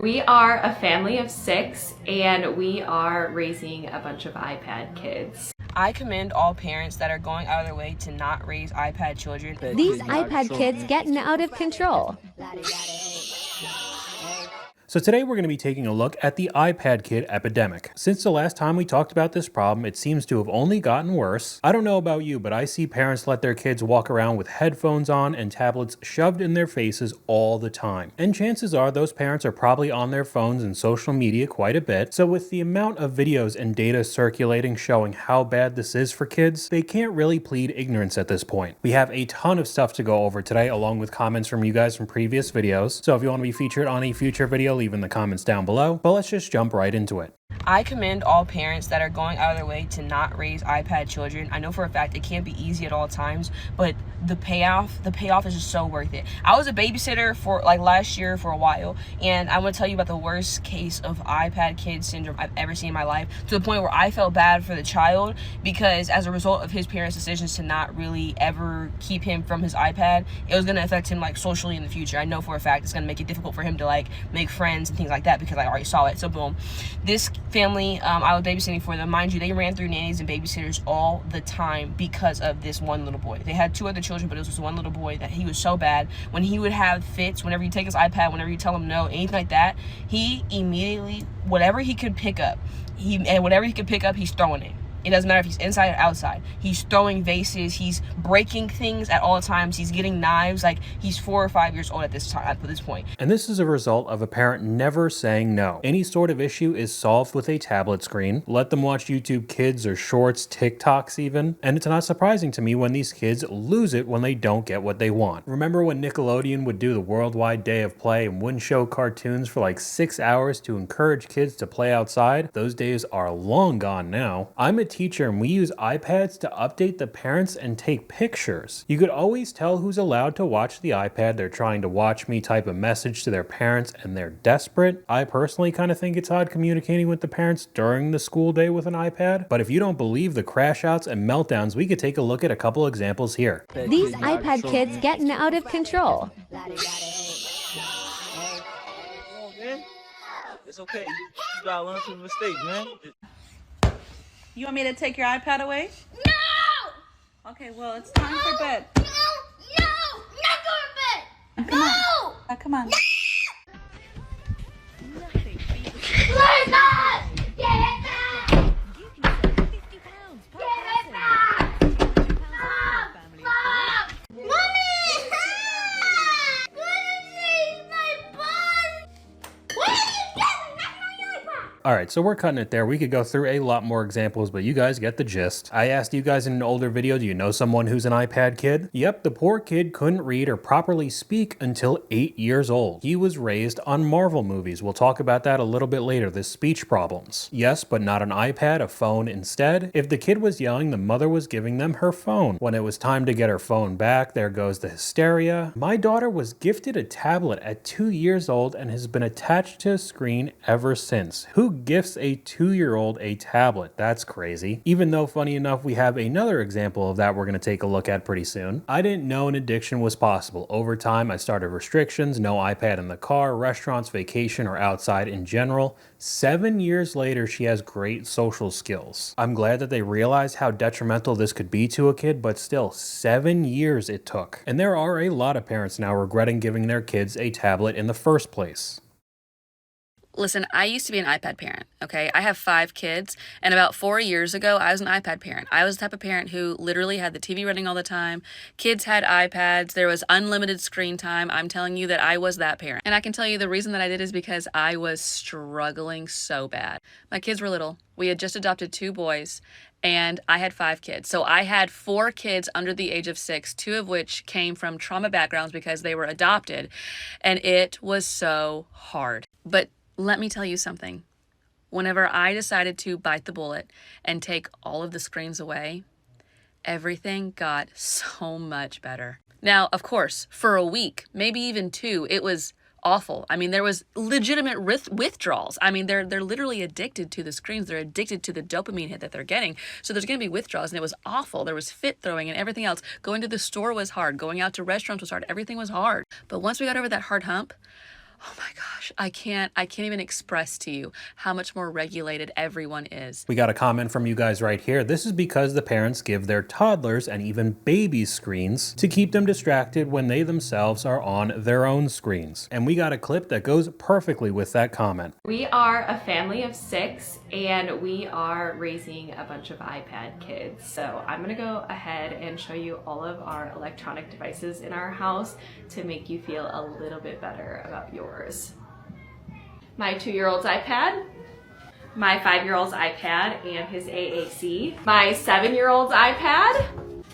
We are a family of 6 and we are raising a bunch of iPad kids. I commend all parents that are going out of their way to not raise iPad children. These iPad kids getting out of control. So today we're going to be taking a look at the iPad kid epidemic. Since the last time we talked about this problem, it seems to have only gotten worse. I don't know about you, but I see parents let their kids walk around with headphones on and tablets shoved in their faces all the time. And chances are those parents are probably on their phones and social media quite a bit. So with the amount of videos and data circulating showing how bad this is for kids, they can't really plead ignorance at this point. We have a ton of stuff to go over today, along with comments from you guys from previous videos. So if you want to be featured on a future video, leave in the comments down below, but let's just jump right into it. I commend all parents that are going out of their way to not raise iPad children. I know for a fact it can't be easy at all times, but the payoff is just so worth it. I was a babysitter for last year for a while, and I'm gonna tell you about the worst case of iPad kid syndrome I've ever seen in my life, to the point where I felt bad for the child because as a result of his parents' decisions to not really ever keep him from his iPad, it was gonna affect him socially in the future. I know for a fact it's gonna make it difficult for him to make friends and things like that because I already saw it. So boom, this family I was babysitting for them, mind you, they ran through nannies and babysitters all the time because of this one little boy. They had 2 other children, but it was just one little boy that he was so bad. When he would have fits, whenever you take his iPad, whenever you tell him no, anything like that, he immediately, whatever he could pick up, he's throwing it. It doesn't matter if he's inside or outside. He's throwing vases. He's breaking things at all times. He's getting knives. He's 4 or 5 years old at this point. And this is a result of a parent never saying no. Any sort of issue is solved with a tablet screen. Let them watch YouTube Kids or Shorts, TikToks even. And it's not surprising to me when these kids lose it when they don't get what they want. Remember when Nickelodeon would do the Worldwide Day of Play and wouldn't show cartoons for 6 hours to encourage kids to play outside? Those days are long gone now. I'm a teacher and we use iPads to update the parents and take pictures. You could always tell who's allowed to watch the iPad. They're trying to watch me type a message to their parents and they're desperate. I personally kind of think it's odd communicating with the parents during the school day with an iPad. But if you don't believe the crash outs and meltdowns, we could take a look at a couple examples here. These iPad kids getting out of control. It's okay. You gotta learn from mistakes, man. You want me to take your iPad away? No! Okay, well, it's time for bed. No! Not going to bed! Come No! on. Come on. Please not! Get it back! Get it back! Stop! Stop! Mommy! Please, my bun! What are you doing? That's my iPad! Alright, so we're cutting it there. We could go through a lot more examples, but you guys get the gist. I asked you guys in an older video, do you know someone who's an iPad kid? Yep, the poor kid couldn't read or properly speak until 8 years old. He was raised on Marvel movies. We'll talk about that a little bit later, the speech problems. Yes, but not an iPad, a phone instead. If the kid was yelling, the mother was giving them her phone. When it was time to get her phone back, there goes the hysteria. My daughter was gifted a tablet at 2 years old and has been attached to a screen ever since. Who gifts a 2-year-old a tablet? That's crazy. Even though, funny enough, we have another example of that we're going to take a look at pretty soon. I didn't know an addiction was possible. Over time, I started restrictions, no iPad in the car, restaurants, vacation, or outside in general. 7 years later, she has great social skills. I'm glad that they realized how detrimental this could be to a kid, but still, 7 years it took. And there are a lot of parents now regretting giving their kids a tablet in the first place. Listen, I used to be an iPad parent, okay? I have 5 kids, and about 4 years ago, I was an iPad parent. I was the type of parent who literally had the TV running all the time. Kids had iPads. There was unlimited screen time. I'm telling you that I was that parent. And I can tell you the reason that I did is because I was struggling so bad. My kids were little. We had just adopted 2 boys, and I had 5 kids. So I had 4 kids under the age of 6, 2 of which came from trauma backgrounds because they were adopted, and it was so hard. But let me tell you something. Whenever I decided to bite the bullet and take all of the screens away, everything got so much better. Now, of course, for a week, maybe even 2, it was awful. I mean, there was legitimate withdrawals. I mean, they're literally addicted to the screens. They're addicted to the dopamine hit that they're getting. So there's going to be withdrawals, and it was awful. There was fit throwing and everything else. Going to the store was hard. Going out to restaurants was hard. Everything was hard. But once we got over that hard hump, Oh my gosh, I can't even express to you how much more regulated everyone is. We got a comment from you guys right here. This is because the parents give their toddlers and even babies screens to keep them distracted when they themselves are on their own screens. And we got a clip that goes perfectly with that comment. We are a family of 6 and we are raising a bunch of iPad kids. So I'm gonna go ahead and show you all of our electronic devices in our house to make you feel a little bit better about yours. My 2-year-old's iPad, my 5-year-old's iPad and his AAC, my 7-year-old's iPad,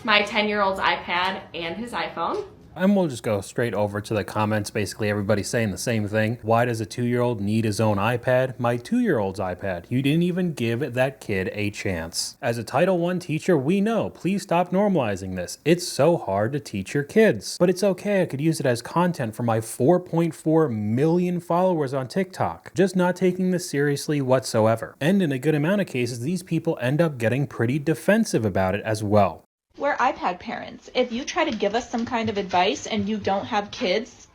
my 10-year-old's iPad and his iPhone. And we'll just go straight over to the comments. Basically, everybody's saying the same thing. Why does a 2-year-old need his own iPad? My 2-year-old's iPad. You didn't even give that kid a chance. As a Title I teacher, we know. Please stop normalizing this. It's so hard to teach your kids. But it's okay. I could use it as content for my 4.4 million followers on TikTok. Just not taking this seriously whatsoever. And in a good amount of cases, these people end up getting pretty defensive about it as well. We're iPad parents. If you try to give us some kind of advice and you don't have kids...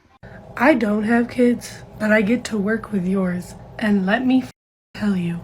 I don't have kids, but I get to work with yours. And let me tell you,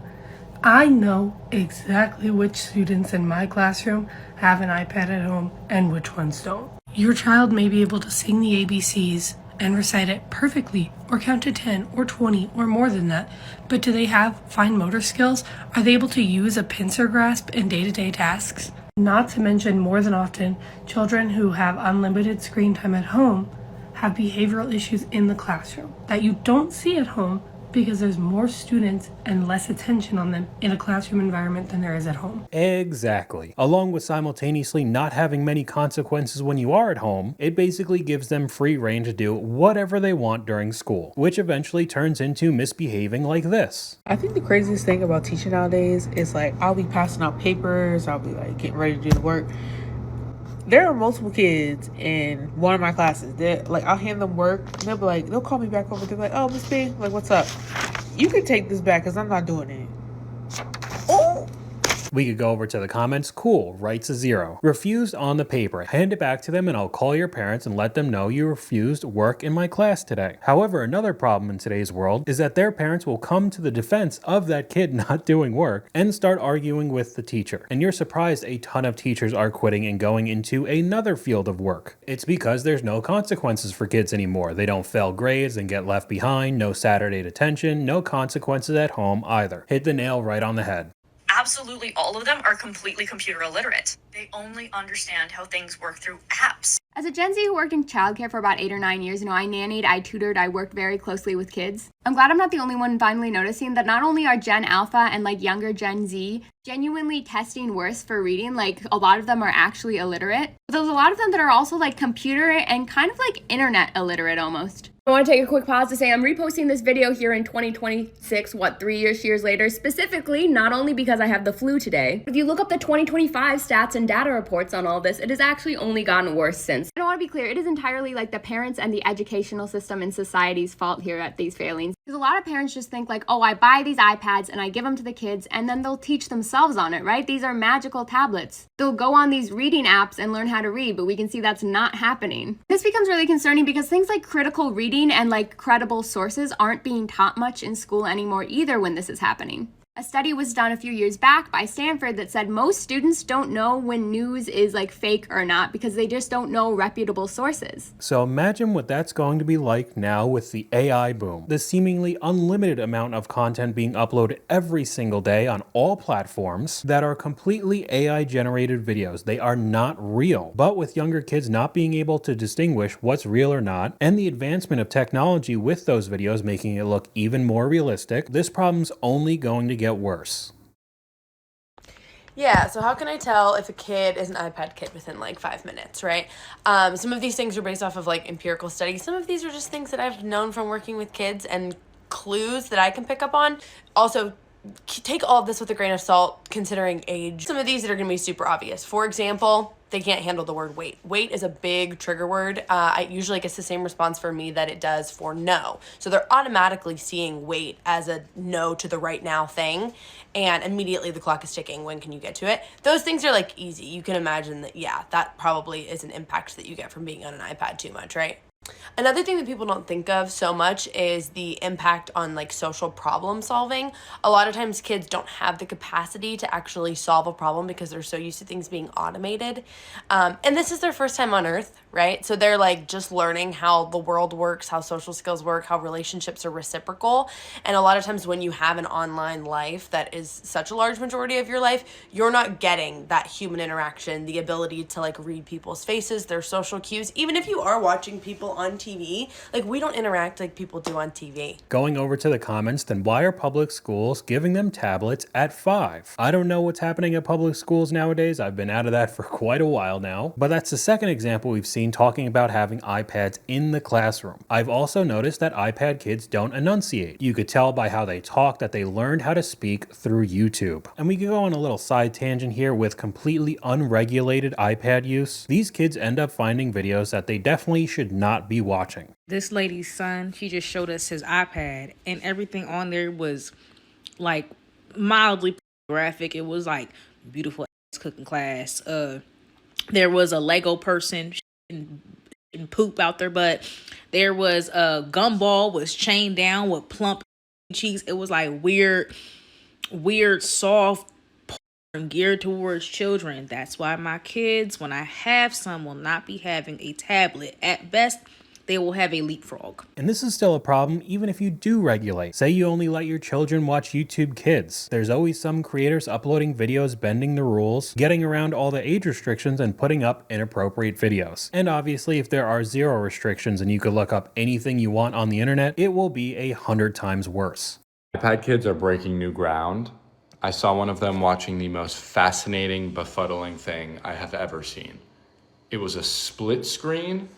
I know exactly which students in my classroom have an iPad at home and which ones don't. Your child may be able to sing the ABCs and recite it perfectly, or count to 10 or 20 or more than that, but do they have fine motor skills? Are they able to use a pincer grasp in day-to-day tasks? Not to mention, more than often, children who have unlimited screen time at home have behavioral issues in the classroom that you don't see at home because there's more students and less attention on them in a classroom environment than there is at home. Exactly. Along with simultaneously not having many consequences when you are at home, it basically gives them free rein to do whatever they want during school, which eventually turns into misbehaving like this. I think the craziest thing about teaching nowadays is like, I'll be passing out papers, I'll be like getting ready to do the work. There are multiple kids in one of my classes that, like, I'll hand them work and they'll be like, they'll call me back over. They're like, oh, Miss B, like, what's up? You can take this back because I'm not doing it. Oh! We could go over to the comments. Cool, writes a 0. Refused on the paper. Hand it back to them and I'll call your parents and let them know you refused work in my class today. However, another problem in today's world is that their parents will come to the defense of that kid not doing work and start arguing with the teacher. And you're surprised a ton of teachers are quitting and going into another field of work. It's because there's no consequences for kids anymore. They don't fail grades and get left behind, no Saturday detention, no consequences at home either. Hit the nail right on the head. Absolutely all of them are completely computer illiterate. They only understand how things work through apps. As a Gen Z who worked in childcare for about 8 or 9 years, I nannied, I tutored, I worked very closely with kids. I'm glad I'm not the only one finally noticing that not only are Gen Alpha and younger Gen Z genuinely testing worse for reading, a lot of them are actually illiterate, but there's a lot of them that are also computer and kind of internet illiterate almost. I want to take a quick pause to say I'm reposting this video here in 2026, 3 years later, specifically not only because I have the flu today, but if you look up the 2025 stats and data reports on all this, it has actually only gotten worse since. I want to be clear, it is entirely the parents and the educational system and society's fault here at these failings. Because a lot of parents just think oh, I buy these iPads and I give them to the kids and then they'll teach themselves on it, right? These are magical tablets. They'll go on these reading apps and learn how to read, but we can see that's not happening. This becomes really concerning because things like critical reading and credible sources aren't being taught much in school anymore either when this is happening. A study was done a few years back by Stanford that said most students don't know when news is fake or not because they just don't know reputable sources. So imagine what that's going to be like now with the AI boom. The seemingly unlimited amount of content being uploaded every single day on all platforms that are completely AI generated videos. They are not real. But with younger kids not being able to distinguish what's real or not, and the advancement of technology with those videos making it look even more realistic, this problem's only going to get worse. Yeah, so how can I tell if a kid is an iPad kid within 5 minutes, right? Some of these things are based off of empirical studies. Some of these are just things that I've known from working with kids and clues that I can pick up on. Also, take all of this with a grain of salt considering age. Some of these that are going to be super obvious. For example, they can't handle the word wait. Wait is a big trigger word. It usually gets the same response for me that it does for no. So they're automatically seeing wait as a no to the right now thing. And immediately the clock is ticking. When can you get to it? Those things are easy. You can imagine that, yeah, that probably is an impact that you get from being on an iPad too much, right? Another thing that people don't think of so much is the impact on like social problem solving. A lot of times kids don't have the capacity to actually solve a problem because they're so used to things being automated. And this is their first time on earth, right? So they're like just learning how the world works, how social skills work, how relationships are reciprocal. And a lot of times when you have an online life that is such a large majority of your life, you're not getting that human interaction, the ability to like read people's faces, their social cues. Even if you are watching people on TV, like we don't interact like people do on TV. Going over to the comments, then why are public schools giving them tablets at 5? I don't know what's happening at public schools nowadays. I've been out of that for quite a while now. But that's the second example we've seen talking about having iPads in the classroom. I've also noticed that iPad kids don't enunciate. You could tell by how they talk that they learned how to speak through YouTube. And we could go on a little side tangent here with completely unregulated iPad use. These kids end up finding videos that they definitely should not be watching. This lady's son, he just showed us his iPad and everything on there was like mildly graphic. It was like beautiful cooking class. There was a Lego person and poop out their butt. There was a gumball was chained down with plump cheeks. It was like weird, soft porn geared towards children. That's why my kids, when I have some, will not be having a tablet. At best, they will have a Leapfrog. And this is still a problem even if you do regulate. Say you only let your children watch YouTube Kids. There's always some creators uploading videos bending the rules, getting around all the age restrictions and putting up inappropriate videos. And obviously if there are 0 restrictions and you could look up anything you want on the internet, it will be 100 times worse. iPad kids are breaking new ground. I saw one of them watching the most fascinating, befuddling thing I have ever seen. It was a split screen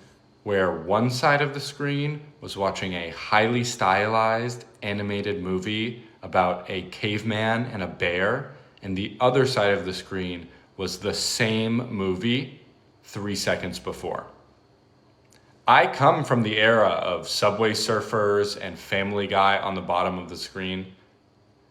where one side of the screen was watching a highly stylized animated movie about a caveman and a bear, and the other side of the screen was the same movie 3 seconds before. I come from the era of Subway Surfers and Family Guy on the bottom of the screen.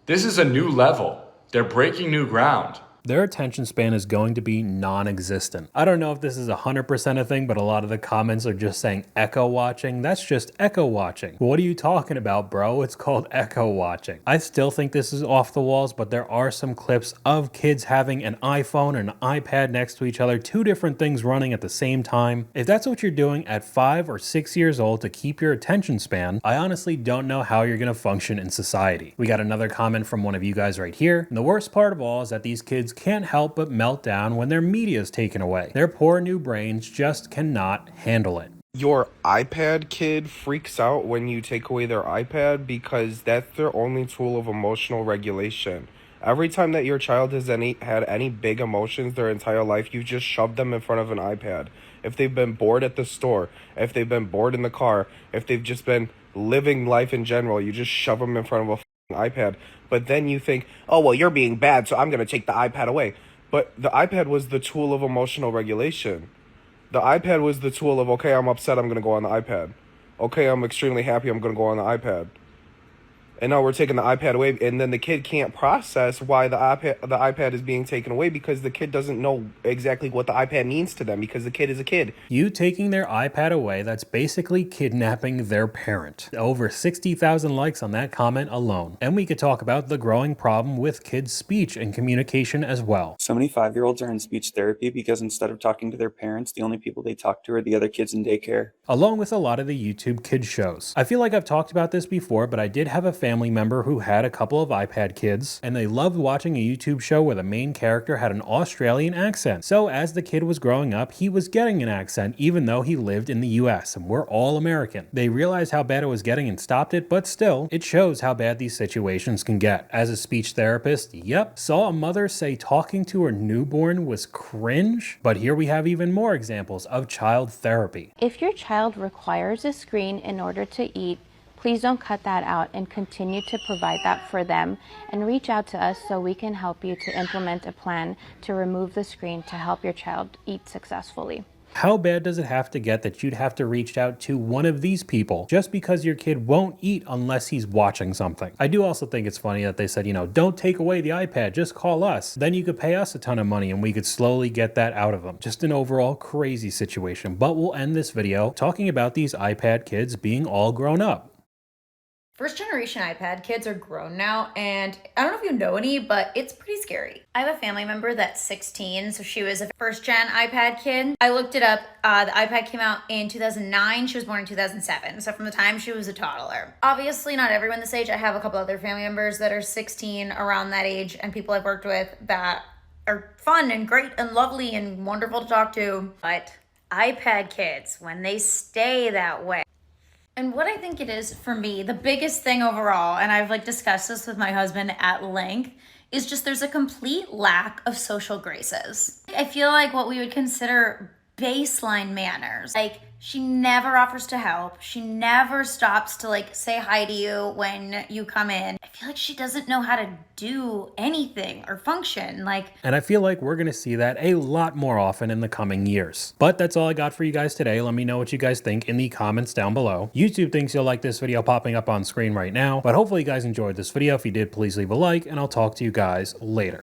This is a new level. They're breaking new ground. Their attention span is going to be non-existent. I don't know if this is 100% a thing, but a lot of the comments are just saying echo watching. That's just echo watching. What are you talking about, bro? It's called echo watching. I still think this is off the walls, but there are some clips of kids having an iPhone and an iPad next to each other, 2 different things running at the same time. If that's what you're doing at 5 or 6 years old to keep your attention span, I honestly don't know how you're gonna function in society. We got another comment from one of you guys right here. And the worst part of all is that these kids can't help but melt down when their media is taken away. Their poor new brains just cannot handle it. Your iPad kid freaks out when you take away their iPad because that's their only tool of emotional regulation. Every time that your child has had any big emotions their entire life, you just shove them in front of an iPad. If they've been bored at the store, if they've been bored in the car, if they've just been living life in general, you just shove them in front of a iPad. But then you think, oh, well, you're being bad, so I'm going to take the iPad away. But the iPad was the tool of emotional regulation. The iPad was the tool of, okay, I'm upset, I'm going to go on the iPad. Okay, I'm extremely happy, I'm going to go on the iPad. And now we're taking the iPad away, and then the kid can't process why the iPad is being taken away because the kid doesn't know exactly what the iPad means to them because the kid is a kid. You taking their iPad away, that's basically kidnapping their parent. Over 60,000 likes on that comment alone. And we could talk about the growing problem with kids' speech and communication as well. So many 5-year-olds are in speech therapy because instead of talking to their parents, the only people they talk to are the other kids in daycare. Along with a lot of the YouTube kids shows. I feel like I've talked about this before, but I did have a family member who had a couple of iPad kids, and they loved watching a YouTube show where the main character had an Australian accent. So as the kid was growing up, he was getting an accent even though he lived in the US, and we're all American. They realized how bad it was getting and stopped it, but still, it shows how bad these situations can get. As a speech therapist, yep, saw a mother say talking to her newborn was cringe, but here we have even more examples of child therapy. If your child requires a screen in order to eat, please don't cut that out and continue to provide that for them, and reach out to us so we can help you to implement a plan to remove the screen to help your child eat successfully. How bad does it have to get that you'd have to reach out to one of these people just because your kid won't eat unless he's watching something? I do also think it's funny that they said, you know, don't take away the iPad, just call us. Then you could pay us a ton of money and we could slowly get that out of them. Just an overall crazy situation. But we'll end this video talking about these iPad kids being all grown up. First generation iPad kids are grown now, and I don't know if you know any, but it's pretty scary. I have a family member that's 16, so she was a first gen iPad kid. I looked it up. The iPad came out in 2009. She was born in 2007, so from the time she was a toddler. Obviously, not everyone this age. I have a couple other family members that are 16, around that age, and people I've worked with that are fun and great and lovely and wonderful to talk to. But iPad kids, when they stay that way, and what I think it is for me, the biggest thing overall, and I've like discussed this with my husband at length, is just there's a complete lack of social graces. I feel like what we would consider baseline manners, like she never offers to help. She never stops to like say hi to you when you come in. I feel like she doesn't know how to do anything or function. And I feel like we're going to see that a lot more often in the coming years. But that's all I got for you guys today. Let me know what you guys think in the comments down below. YouTube thinks you'll like this video popping up on screen right now, but hopefully you guys enjoyed this video. If you did, please leave a like, and I'll talk to you guys later.